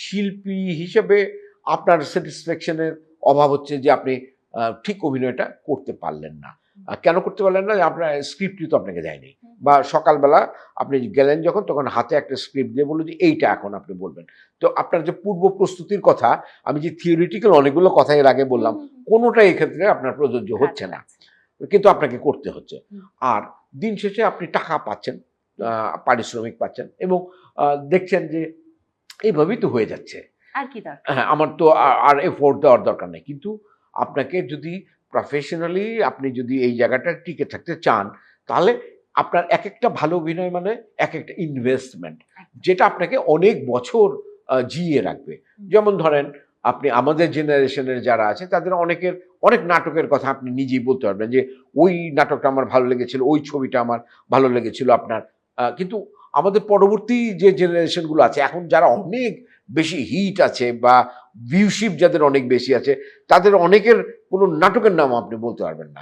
শিল্পী হিসেবে আপনার স্যাটিসফ্যাকশনের অভাব হচ্ছে যে আপনি ঠিক অভিনয়টা করতে পারলেন না। কেন করতে পারলেন না? আপনার স্ক্রিপ্টই তো আপনাকে দেয়নি। বা সকালবেলা আপনি গেলেন যখন, তখন হাতে একটা স্ক্রিপ্ট দিয়ে বলল যে এইটা এখন আপনি বলবেন। তো আপনার যে পূর্ব প্রস্তুতির কথা, আমি যে থিওরিটিক্যাল অনেকগুলো কথা এর আগে বললাম, কোনোটাই এক্ষেত্রে আপনার প্রযোজ্য হচ্ছে না। কিন্তু আপনাকে করতে হচ্ছে। আর দিন শেষে আপনি টাকা পাচ্ছেন, পারিশ্রমিক পাচ্ছেন এবং দেখছেন যে এইভাবেই তো হয়ে যাচ্ছে। আর কি দরকার? হ্যাঁ, আমার তো আর এফোর্ট দেওয়ার দরকার নেই। কিন্তু আপনাকে যদি প্রফেশনালি আপনি যদি এই জায়গাটায় টিকে থাকতে চান, তাহলে আপনার একেকটা ভালো অভিনয় মানে একেকটা ইনভেস্টমেন্ট, যেটা আপনাকে অনেক বছর জিইয়ে রাখবে। যেমন ধরেন, আপনি আমাদের জেনারেশনের যারা আছে তাদের অনেকের অনেক নাটকের কথা আপনি নিজেই বলতে পারবেন যে, ওই নাটকটা আমার ভালো লেগেছিল, ওই ছবিটা আমার ভালো লেগেছিল আপনার। কিন্তু আমাদের পরবর্তী যে জেনারেশনগুলো আছে এখন, যারা অনেক বেশি হিট আছে বা ভিউশিপ যাদের অনেক বেশি আছে, তাদের অনেকের কোনো নাটকের নাম আপনি বলতে পারবেন না।